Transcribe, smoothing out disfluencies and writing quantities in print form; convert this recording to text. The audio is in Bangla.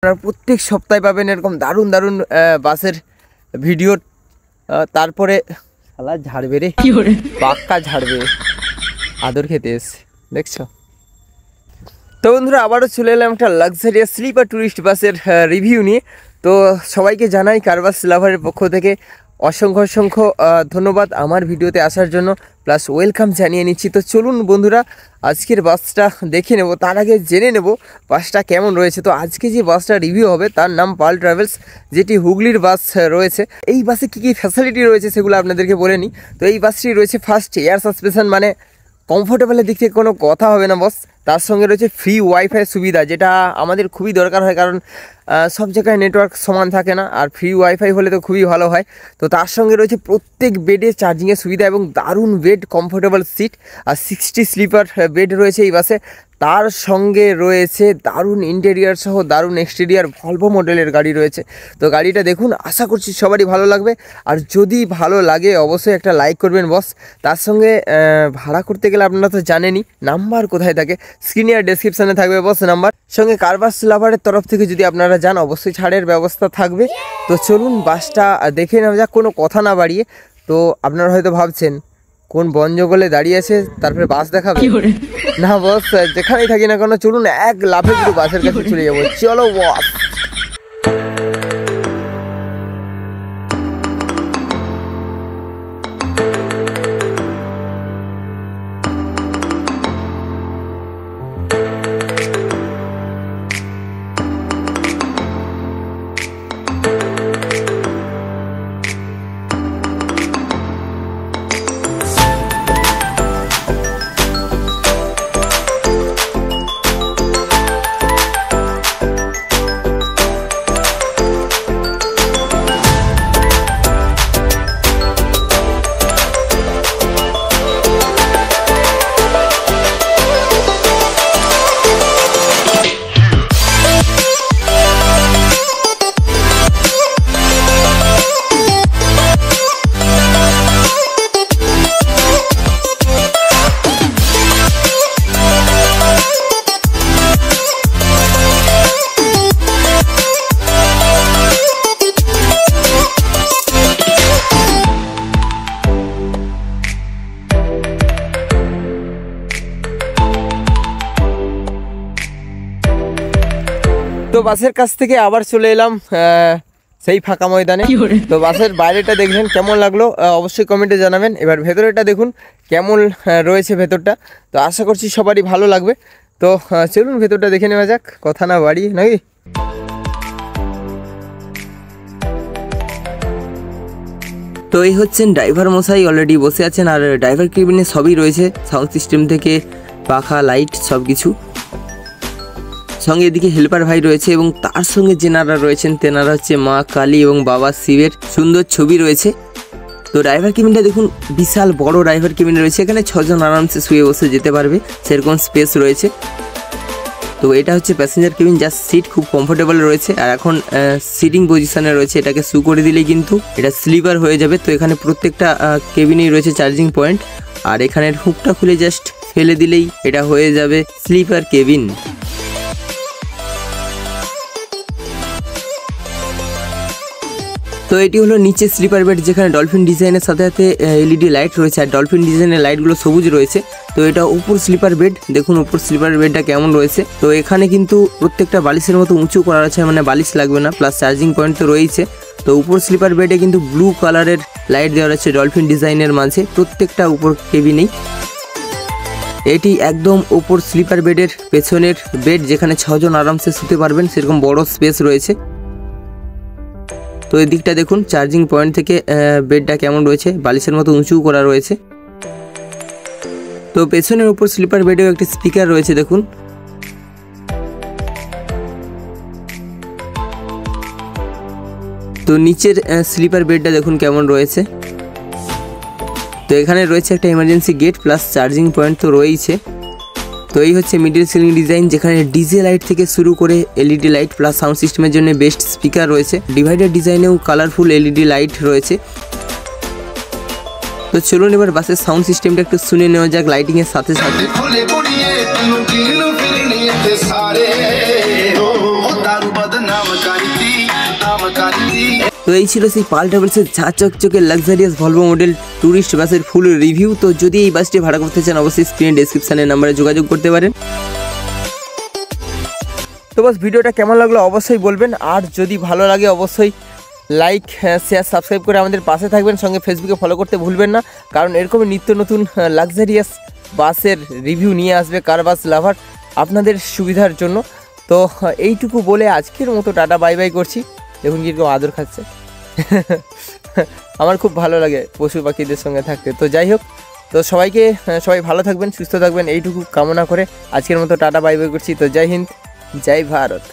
আপনারা প্রত্যেক সপ্তাহে পাবেন এরকম দারুণ দারুণ বাসের ভিডিও। তারপরে শালা ঝাড়বে রে, পাক্কা ঝাড়বে, আদর খেতে এসছে দেখছো। তো বন্ধুরা আবারও চলে এলাম একটা লাক্সারিয়াস স্লিপার ট্যুরিস্ট বাসের রিভিউ নিয়ে। তো সবাইকে জানাই কারবাস লাভারের পক্ষ থেকে অসংখ্য অসংখ্য ধন্যবাদ আমার ভিডিওতে আসার জন্য, প্লাস ওয়েলকাম জানিয়ে নিচ্ছি। তো চলুন বন্ধুরা আজকের বাসটা দেখে নেব, তার আগে জেনে নেব বাসটা কেমন রয়েছে। তো আজকে যে বাসটা রিভিউ হবে তার নাম পাল ট্রাভেলস, যেটি হুগলির বাস রয়েছে। এই বাসে কী কী ফ্যাসিলিটি রয়েছে সেগুলো আপনাদেরকে বলে নিই। তো এই বাসটি রয়েছে ফার্স্ট এয়ার সাসপেনশন, মানে কমফোর্টেবলের দিক থেকে কোনো কথা হবে না বস। তার সঙ্গে রয়েছে ফ্রি ওয়াইফাই সুবিধা, যেটা আমাদের খুবই দরকার হয়, কারণ সব জায়গায় নেটওয়ার্ক সমান থাকে না, আর ফ্রি ওয়াইফাই হলে তো খুবই ভালো হয়। তো তার সঙ্গে রয়েছে প্রত্যেক বেডে চার্জিংয়ের সুবিধা এবং দারুণ বেড, কমফোর্টেবল সিট, আর 60 স্লিপার বেড রয়েছে এই বাসে। তার সঙ্গে রয়েছে দারুণ ইন্টেরিয়ার সহ দারুণ এক্সটেরিয়ার, ভলভো মডেলের গাড়ি রয়েছে। তো গাড়িটা দেখুন, আশা করছি সবারই ভালো লাগবে, আর যদি ভালো লাগে অবশ্যই একটা লাইক করবেন বস। তার সঙ্গে ভাড়া করতে গেলে আপনারা তো জানেনই নাম্বার কোথায় থাকে, স্ক্রিনে আর ডেসক্রিপশানে থাকবে বস নাম্বার। সঙ্গে কারবাস লাভারের তরফ থেকে যদি আপনারা যান অবশ্যই ছাড়ের ব্যবস্থা থাকবে। তো চলুন বাসটা দেখে নেওয়া যাক কোনো কথা না বাড়িয়ে। তো আপনারা হয়তো ভাবছেন কোন বন জঙ্গলে দাঁড়িয়ে আছে তারপরে বাস দেখাবে, না বস, যেখানেই থাকি না কেন চলুন এক লাফে পুরো বাসের কাছে চলে যাবো। চলো বস। তো বাসের কাছ থেকে আবার চলে এলাম সেই ফাঁকা ময়দানে। তো বাসের বাইরেটা দেখলেন কেমন লাগলো অবশ্যই কমেন্টে জানাবেন। এবার ভেতরেটা দেখুন কেমন রয়েছে ভেতরটা। তো আশা করছি সবারই ভালো লাগবে। তো চলুন ভেতরটা দেখে নেওয়া যাক, কথা না বাড়ি নাকি। তো এই হচ্ছেন ড্রাইভার মশাই, অলরেডি বসে আছেন, আর ড্রাইভার কেবিনে সবই রয়েছে, সাউন্ড সিস্টেম থেকে পাখা, লাইট সব কিছু। সঙ্গে এদিকে হেল্পার ভাই রয়েছে এবং তার সঙ্গে যেনারা রয়েছেন তেনারা হচ্ছে মা কালী এবং বাবা শিবের সুন্দর ছবি রয়েছে। তো ড্রাইভার কেবিনটা দেখুন, বিশাল বড় ড্রাইভার কেবিন রয়েছে, এখানে 6 জন আরামসে শুয়ে বসে যেতে পারবে, সেরকম স্পেস রয়েছে। তো এটা হচ্ছে প্যাসেঞ্জার কেবিন, যার সিট খুব কমফোর্টেবল রয়েছে, আর এখন সিটিং পজিশনে রয়েছে। এটাকে শু করে দিলেই কিন্তু এটা স্লিপার হয়ে যাবে। তো এখানে প্রত্যেকটা কেবিনেই রয়েছে চার্জিং পয়েন্ট, আর এখানের হুকটা খুলে জাস্ট ফেলে দিলেই এটা হয়ে যাবে স্লিপার কেবিন। তো এটি হলো নিচে স্লিপার বেড, যেখানে ডলফিন ডিজাইনের সাথে সাথে এলইডি লাইট রয়েছে, আর ডলফিন ডিজাইনের লাইটগুলো সবুজ রয়েছে। তো এটা উপর স্লিপার বেড, দেখুন উপর স্লিপার বেডটা কেমন রয়েছে। তো এখানে কিন্তু প্রত্যেকটা বালিশের মতো উঁচু করা আছে, মানে বালিশ লাগবে না, প্লাস চার্জিং পয়েন্ট তো রয়েছে। তো উপর স্লিপার বেডে কিন্তু ব্লু কালারের লাইট দেওয়া আছে ডলফিন ডিজাইনের মাঝে প্রত্যেকটা উপর কেবিনেই। এটি একদম উপর স্লিপার বেডের পেছনের বেড, যেখানে 6 জন আরামসে শুতে পারবেন, সেরকম বড় স্পেস রয়েছে। তো এই দিকটা দেখুন চার্জিং পয়েন্ট থেকে বেডটা কেমন রয়েছে, বালিশের মতো উঁচু করা রয়েছে। তো পেছনের উপর স্লিপার বেডেও একটি স্পিকার রয়েছে দেখুন। তো নিচের স্লিপার বেডটা দেখুন কেমন রয়েছে। তো এখানে রয়েছে একটা emergency gate plus charging point তো রয়েছে। তো এই হচ্ছে মিডল সিলিং ডিজাইন, যেখানে ডিজে লাইট থেকে শুরু করে এলইডি লাইট প্লাস সাউন্ড সিস্টেমের জন্য বেস্ট স্পিকার রয়েছে। ডিভাইডার ডিজাইনেও কালারফুল এলইডি লাইট রয়েছে। তো চলুন এবার বাসের সাউন্ড সিস্টেমটা একটু শুনে নেওয়া যাক লাইটিং এর সাথে সাথে। তো এই ছিল সেই পাল ট্রাভেলসের ঝাঁ চকচকে লাক্সারিয়াস ভলভো মডেল ট্যুরিস্ট বাসের ফুল রিভিউ। তো যদি এই বাসটি ভাড়া করতে চান অবশ্যই স্ক্রিনে ডেসক্রিপশানে নাম্বারে যোগাযোগ করতে পারেন। তো বাস ভিডিওটা কেমন লাগলো অবশ্যই বলবেন, আর যদি ভালো লাগে অবশ্যই লাইক শেয়ার সাবস্ক্রাইব করে আমাদের পাশে থাকবেন, সঙ্গে ফেসবুকে ফলো করতে ভুলবেন না, কারণ এরকমই নিত্য নতুন লাক্সারিয়াস বাসের রিভিউ নিয়ে আসবে কার বাস লাভার আপনাদের সুবিধার জন্য। তো এইটুকু বলে আজকের মতো টাটা বাই বাই করছি। দেখুন কীরকম আদর খাচ্ছে। আমার খুব ভালো লাগে পশু পাখিদের সঙ্গে থাকতে। তো যাই হোক, তো সবাই ভালো থাকবেন, সুস্থ থাকবেন, এইটুকু কামনা করে আজকের মতো টাটা বাই বাই করছি। তো জয় হিন্দ, জয় ভারত।